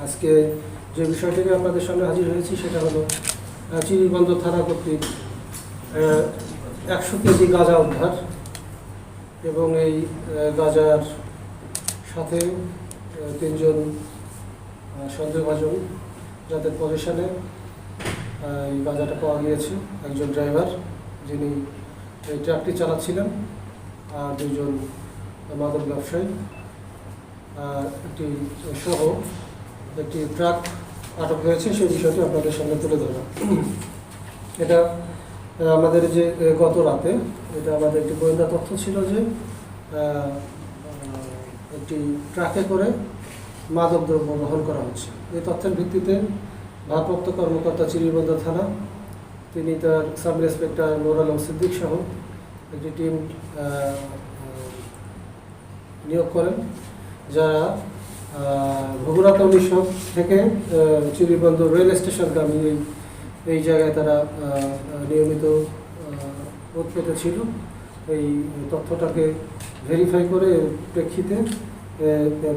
আজকে যে বিষয়টি নিয়ে আপনাদের সামনে হাজির হয়েছি সেটা হলো চিরিবন্দর থানা কর্তৃক 100 কেজি গাঁজা উদ্ধার এবং এই গাঁজার সাথে 3 জন সন্দেহভাজন যাদের পজিশনে এই গাঁজাটা পাওয়া গিয়েছে। একজন ড্রাইভার যিনি এই ট্রাকটি চালাচ্ছিলেন, আর 2 জন মাদক ব্যবসায়ী, একটি সহ একটি ট্রাক আটক হয়েছে। সেই বিষয়টি আপনাদের সামনে তুলে ধরা। এটা আমাদের যে গত রাতে এটা আমাদের একটি গোয়েন্দা তথ্য ছিল যে একটি ট্রাকে করে মাদক দ্রব্য বহন করা হচ্ছে। এই তথ্যের ভিত্তিতে ভারপ্রাপ্ত কর্মকর্তা চিরিবন্দর থানা, তিনি তার সাব ইন্সপেক্টর নুর আলম সিদ্দিক সহ একটি টিম নিয়োগ করেন, যারা বগুড়া টাউন থেকে চিরিবন্দর রেল স্টেশনগামী এই জায়গায় তারা নিয়মিত উৎপেতে ছিল। এই তথ্যটাকে ভেরিফাই করে প্রেক্ষিতে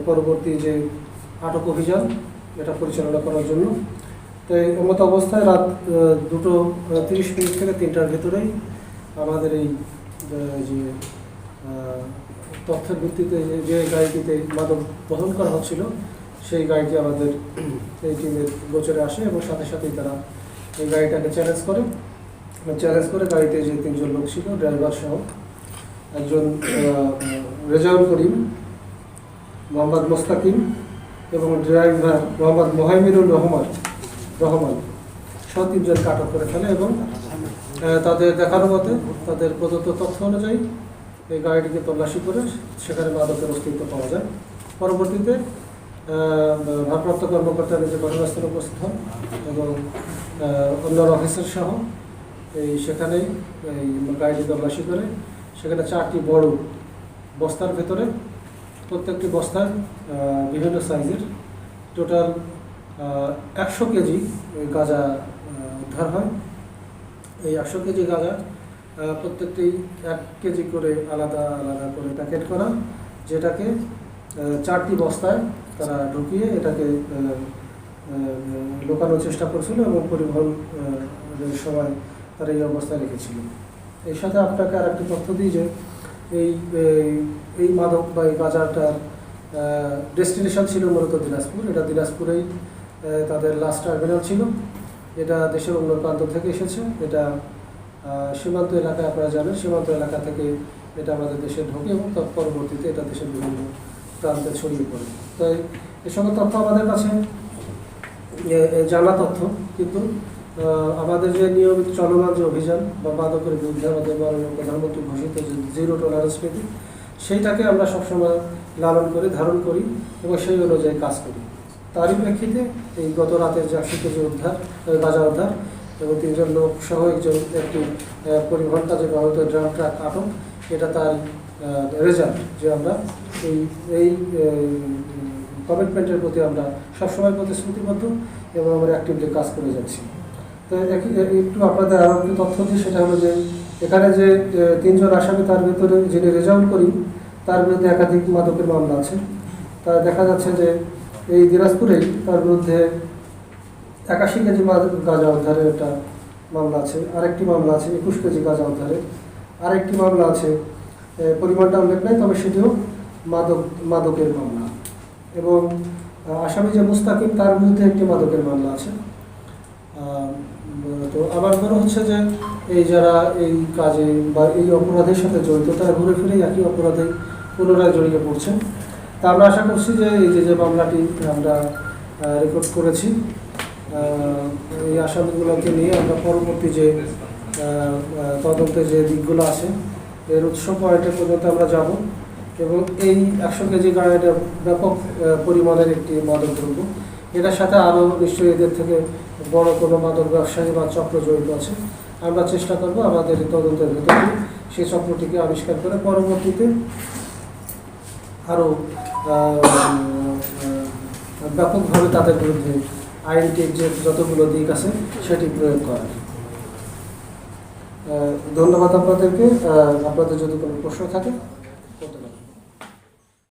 পরবর্তী যে আটক অভিযান এটা পরিচালনা করার জন্য, তো এমত অবস্থায় রাত 2:30 থেকে 3টার ভেতরেই আমাদের এই যে তথ্যের ভিত্তিতে যে গাড়িটিতে মাদক বহন করা হচ্ছিল সেই গাড়িটি আমাদের এই টিমের গোচরে আসে এবং সাথে সাথেই তারা এই গাড়িটাকে চ্যালেঞ্জ করে গাড়িতে যে 3 জন লোক ছিল, ড্রাইভার সহ একজন রেজাউল করিম, মোহাম্মদ মোস্তাকিম এবং ড্রাইভার মোহাম্মদ মোহাইমিনুর রহমান সহ 3 জনকে আটক করে ফেলে এবং তাদের দেখানো মতে তাদের প্রদত্ত তথ্য অনুযায়ী এই গাড়িটিকে তল্লাশি করে সেখানে মাদকের অস্তিত্ব পাওয়া যায়। পরবর্তীতে ভারপ্রাপ্ত কর্মকর্তা নিজে ঘটনাস্থলে উপস্থিত হন এবং অন্য অফিসার সহ সেখানেই এই গাড়িটি তল্লাশি করে সেখানে 4টি বড় বস্তার ভেতরে, প্রত্যেকটি বস্তার বিভিন্ন সাইজের টোটাল 100 কেজি গাঁজা উদ্ধার হয়। এই 100 কেজি গাঁজা প্রত্যেকটি 1 কেজি করে আলাদা আলাদা করে প্যাকেট করা, যেটাকে 4টি বস্তায় তারা ঢুকিয়ে এটাকে লুকানোর চেষ্টা করছিল এবং পরিবহন সময় তারা এই অবস্থায় রেখেছিল। এর সাথে আপনাকে আর একটি তথ্য দিই যে এই মাদক বা এই গাঁজাটার ডেস্টিনেশন ছিল মূলত দিনাজপুর। এটা দিনাজপুরেই তাদের লাস্ট টার্মিনাল ছিল। এটা দেশের অন্য প্রান্ত থেকে এসেছে। এটা সীমান্ত এলাকায়, আপনারা জানেন, সীমান্ত এলাকা থেকে এটা আমাদের দেশে ঢোকে এবং তার পরবর্তীতে এটা দেশের বিভিন্ন প্রান্তে ছড়িয়ে পড়ে। তাই এই সকল তথ্য আমাদের কাছে জানা তথ্য, কিন্তু আমাদের যে নিয়মিত চলমান যে অভিযান বা মাদকের বিরুদ্ধে আমাদের মাননীয় প্রধানমন্ত্রী ঘোষিত যে 0 টলারেন্স নীতি, সেইটাকে আমরা সবসময় লালন করি, ধারণ করি এবং সেই অনুযায়ী কাজ করি। তারই প্রেক্ষিতে এই গত রাতের যে 80 কেজি গাঁজা উদ্ধার এবং 3 জন লোক সহ একটি পরিবহন কাজে ব্যবহৃত ড্রাম ট্রাক আটক, এটা তার রেজাল্ট যে আমরা এই কমিটমেন্টের প্রতি আমরা সবসময় প্রতিশ্রুতিবদ্ধ এবং আমরা অ্যাক্টিভলি কাজ করে যাচ্ছি। তো একটু আপনাদের আরও একটি তথ্য দিই, সেটা হলো যে এখানে যে 3 জন আসামি, তার ভিতরে যিনি রেজাউল করিম, তার বিরুদ্ধে একাধিক মাদকের মামলা আছে। তা দেখা যাচ্ছে যে এই দিনাজপুরেই তার বিরুদ্ধে 81 কেজি গাঁজা উদ্ধারের একটা মামলা আছে, আরেকটি মামলা আছে 21 কেজি গাঁজা উদ্ধারের, আরেকটি মামলা আছে, পরিমাণটা উল্লেখ নেই, তবে সেটিও মাদকের মামলা। এবং আসামি যে মুস্তাকিম, তার বিরুদ্ধে একটি মাদকের মামলা আছে। তো আমার মনে হচ্ছে যে এই যারা এই কাজে বা এই অপরাধের সাথে জড়িত, তারা ঘুরে ফিরে একই অপরাধে পুনরায় জড়িয়ে পড়ছেন। তা আমরা আশা করছি যে এই যে মামলাটি আমরা রেকর্ড করেছি, এই আসামিগুলোকে নিয়ে আমরা পরবর্তী যে তদন্তের যে দিকগুলো আছে এর উৎস পয়েন্টে পর্যন্ত আমরা যাব এবং এই 100 কেজি গাঁজাটা ব্যাপক পরিমাণের একটি মাদক দ্রব্য। এটার সাথে আরও নিশ্চয়ই এদের থেকে বড় কোনো মাদক ব্যবসায়ী বা চক্র জড়িত আছে। আমরা চেষ্টা করব আমাদের তদন্তের ভেতরে সেই চক্রটিকে আবিষ্কার করে পরবর্তীতে আরও ব্যাপকভাবে তাদের বিরুদ্ধে আইনটির যে যতগুলো দিক আছে সেটি প্রয়োগ করা। ধন্যবাদ আপনাদেরকে। আপনাদের যদি কোনো প্রশ্ন থাকে